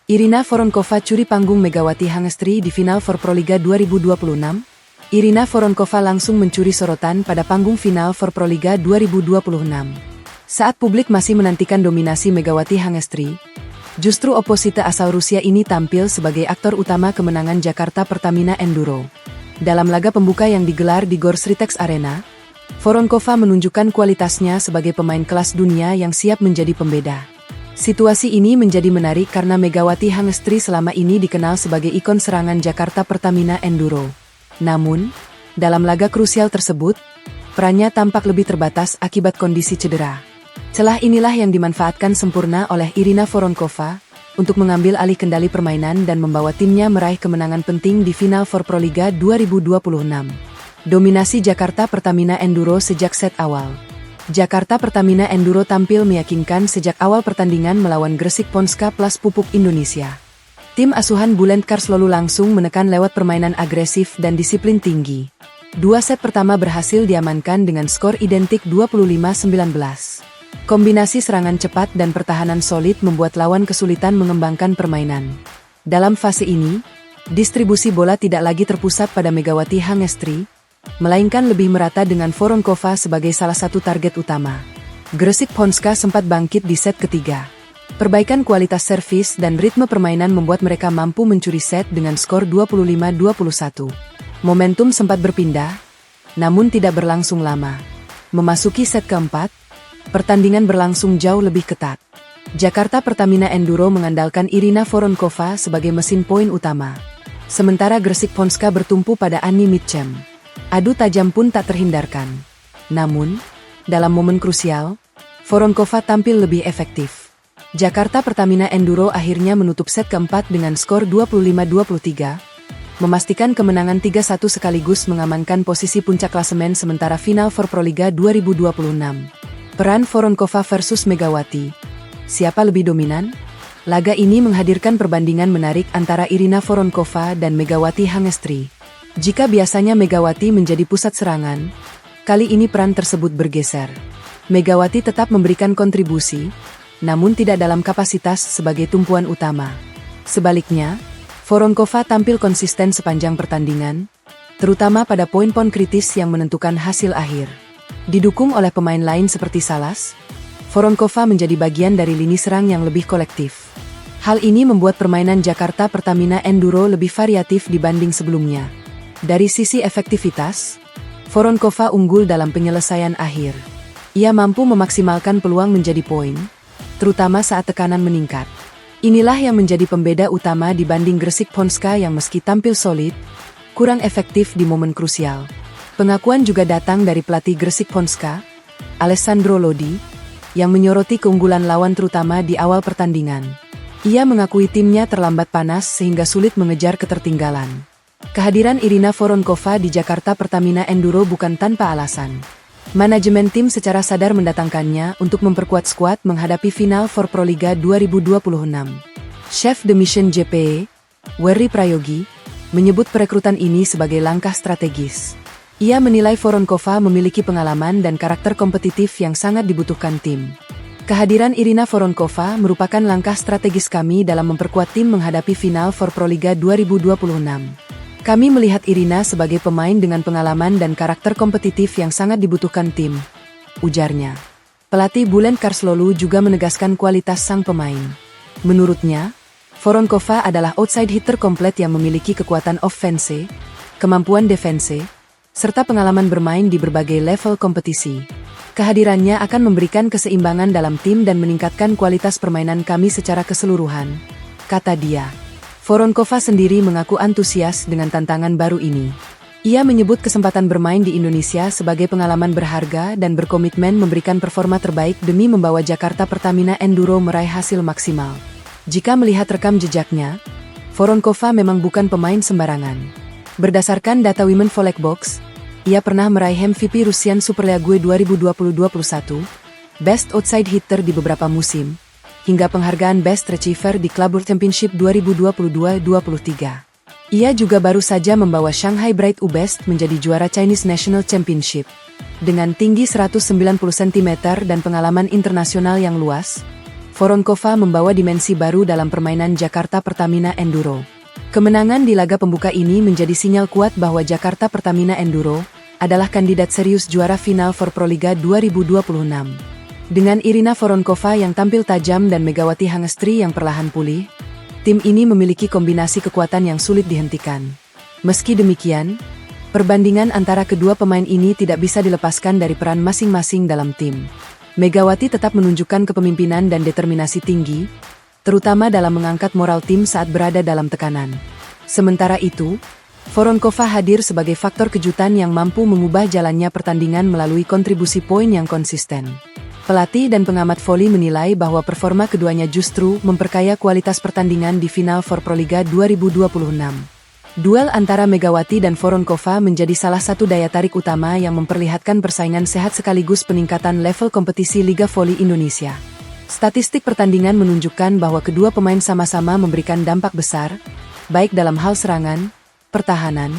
Irina Voronkova curi panggung Megawati Hangestri di final for Proliga 2026. Irina Voronkova langsung mencuri sorotan pada panggung final for Proliga 2026. Saat publik masih menantikan dominasi Megawati Hangestri, justru oposite asal Rusia ini tampil sebagai aktor utama kemenangan Jakarta Pertamina Enduro. Dalam laga pembuka yang digelar di Gor Sritex Arena, Voronkova menunjukkan kualitasnya sebagai pemain kelas dunia yang siap menjadi pembeda. Situasi ini menjadi menarik karena Megawati Hangestri selama ini dikenal sebagai ikon serangan Jakarta Pertamina Enduro. Namun, dalam laga krusial tersebut, perannya tampak lebih terbatas akibat kondisi cedera. Celah inilah yang dimanfaatkan sempurna oleh Irina Voronkova untuk mengambil alih kendali permainan dan membawa timnya meraih kemenangan penting di final for Proliga 2026. Dominasi Jakarta Pertamina Enduro sejak set awal. Jakarta Pertamina Enduro tampil meyakinkan sejak awal pertandingan melawan Gresik Ponska Plus Pupuk Indonesia. Tim asuhan Bülent Karslolu langsung menekan lewat permainan agresif dan disiplin tinggi. Dua set pertama berhasil diamankan dengan skor identik 25-19. Kombinasi serangan cepat dan pertahanan solid membuat lawan kesulitan mengembangkan permainan. Dalam fase ini, distribusi bola tidak lagi terpusat pada Megawati Hangestri, melainkan lebih merata dengan Voronkova sebagai salah satu target utama. Gresik Ponska sempat bangkit di set ketiga. Perbaikan kualitas servis dan ritme permainan membuat mereka mampu mencuri set dengan skor 25-21. Momentum sempat berpindah, namun tidak berlangsung lama. Memasuki set keempat, pertandingan berlangsung jauh lebih ketat. Jakarta Pertamina Enduro mengandalkan Irina Voronkova sebagai mesin poin utama. Sementara Gresik Ponska bertumpu pada Ani Mitchem. Adu tajam pun tak terhindarkan. Namun, dalam momen krusial, Voronkova tampil lebih efektif. Jakarta Pertamina Enduro akhirnya menutup set keempat dengan skor 25-23, memastikan kemenangan 3-1 sekaligus mengamankan posisi puncak klasemen sementara final for Proliga 2026. Peran Voronkova versus Megawati. Siapa lebih dominan? Laga ini menghadirkan perbandingan menarik antara Irina Voronkova dan Megawati Hangestri. Jika biasanya Megawati menjadi pusat serangan, kali ini peran tersebut bergeser. Megawati tetap memberikan kontribusi, namun tidak dalam kapasitas sebagai tumpuan utama. Sebaliknya, Voronkova tampil konsisten sepanjang pertandingan, terutama pada poin-poin kritis yang menentukan hasil akhir. Didukung oleh pemain lain seperti Salas, Voronkova menjadi bagian dari lini serang yang lebih kolektif. Hal ini membuat permainan Jakarta Pertamina Enduro lebih variatif dibanding sebelumnya. Dari sisi efektivitas, Voronkova unggul dalam penyelesaian akhir. Ia mampu memaksimalkan peluang menjadi poin, terutama saat tekanan meningkat. Inilah yang menjadi pembeda utama dibanding Gresik Ponska yang meski tampil solid, kurang efektif di momen krusial. Pengakuan juga datang dari pelatih Gresik Ponska, Alessandro Lodi, yang menyoroti keunggulan lawan terutama di awal pertandingan. Ia mengakui timnya terlambat panas sehingga sulit mengejar ketertinggalan. Kehadiran Irina Voronkova di Jakarta Pertamina Enduro bukan tanpa alasan. Manajemen tim secara sadar mendatangkannya untuk memperkuat skuad menghadapi final for Proliga 2026. Chef de Mission JPE, Werry Prayogi, menyebut perekrutan ini sebagai langkah strategis. Ia menilai Voronkova memiliki pengalaman dan karakter kompetitif yang sangat dibutuhkan tim. Kehadiran Irina Voronkova merupakan langkah strategis kami dalam memperkuat tim menghadapi final for Proliga 2026. Kami melihat Irina sebagai pemain dengan pengalaman dan karakter kompetitif yang sangat dibutuhkan tim, ujarnya. Pelatih Bülent Karslolu juga menegaskan kualitas sang pemain. Menurutnya, Voronkova adalah outside hitter komplit yang memiliki kekuatan offense, kemampuan defense, serta pengalaman bermain di berbagai level kompetisi. Kehadirannya akan memberikan keseimbangan dalam tim dan meningkatkan kualitas permainan kami secara keseluruhan, kata dia. Voronkova sendiri mengaku antusias dengan tantangan baru ini. Ia menyebut kesempatan bermain di Indonesia sebagai pengalaman berharga dan berkomitmen memberikan performa terbaik demi membawa Jakarta Pertamina Enduro meraih hasil maksimal. Jika melihat rekam jejaknya, Voronkova memang bukan pemain sembarangan. Berdasarkan data Women Volleyball, ia pernah meraih MVP Russian Superleague 2020-21, Best Outside Hitter di beberapa musim, hingga penghargaan Best Receiver di Club World Championship 2022-23. Ia juga baru saja membawa Shanghai Bright U-Best menjadi juara Chinese National Championship. Dengan tinggi 190 cm dan pengalaman internasional yang luas, Voronkova membawa dimensi baru dalam permainan Jakarta Pertamina Enduro. Kemenangan di laga pembuka ini menjadi sinyal kuat bahwa Jakarta Pertamina Enduro adalah kandidat serius juara final for Proliga 2026. Dengan Irina Voronkova yang tampil tajam dan Megawati Hangestri yang perlahan pulih, tim ini memiliki kombinasi kekuatan yang sulit dihentikan. Meski demikian, perbandingan antara kedua pemain ini tidak bisa dilepaskan dari peran masing-masing dalam tim. Megawati tetap menunjukkan kepemimpinan dan determinasi tinggi, terutama dalam mengangkat moral tim saat berada dalam tekanan. Sementara itu, Voronkova hadir sebagai faktor kejutan yang mampu mengubah jalannya pertandingan melalui kontribusi poin yang konsisten. Pelatih dan pengamat voli menilai bahwa performa keduanya justru memperkaya kualitas pertandingan di final for Proliga 2026. Duel antara Megawati dan Voronkova menjadi salah satu daya tarik utama yang memperlihatkan persaingan sehat sekaligus peningkatan level kompetisi Liga Voli Indonesia. Statistik pertandingan menunjukkan bahwa kedua pemain sama-sama memberikan dampak besar, baik dalam hal serangan, pertahanan,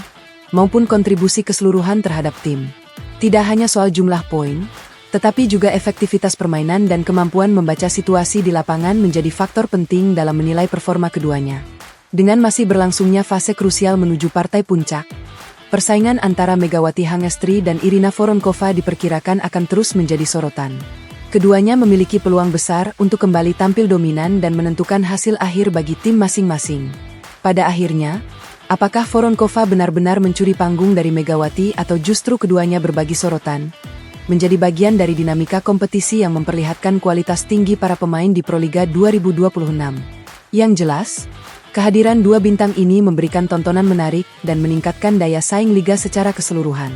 maupun kontribusi keseluruhan terhadap tim. Tidak hanya soal jumlah poin, tetapi juga efektivitas permainan dan kemampuan membaca situasi di lapangan menjadi faktor penting dalam menilai performa keduanya. Dengan masih berlangsungnya fase krusial menuju partai puncak, persaingan antara Megawati Hangestri dan Irina Voronkova diperkirakan akan terus menjadi sorotan. Keduanya memiliki peluang besar untuk kembali tampil dominan dan menentukan hasil akhir bagi tim masing-masing. Pada akhirnya, apakah Voronkova benar-benar mencuri panggung dari Megawati atau justru keduanya berbagi sorotan? Menjadi bagian dari dinamika kompetisi yang memperlihatkan kualitas tinggi para pemain di Proliga 2026. Yang jelas, kehadiran dua bintang ini memberikan tontonan menarik dan meningkatkan daya saing liga secara keseluruhan.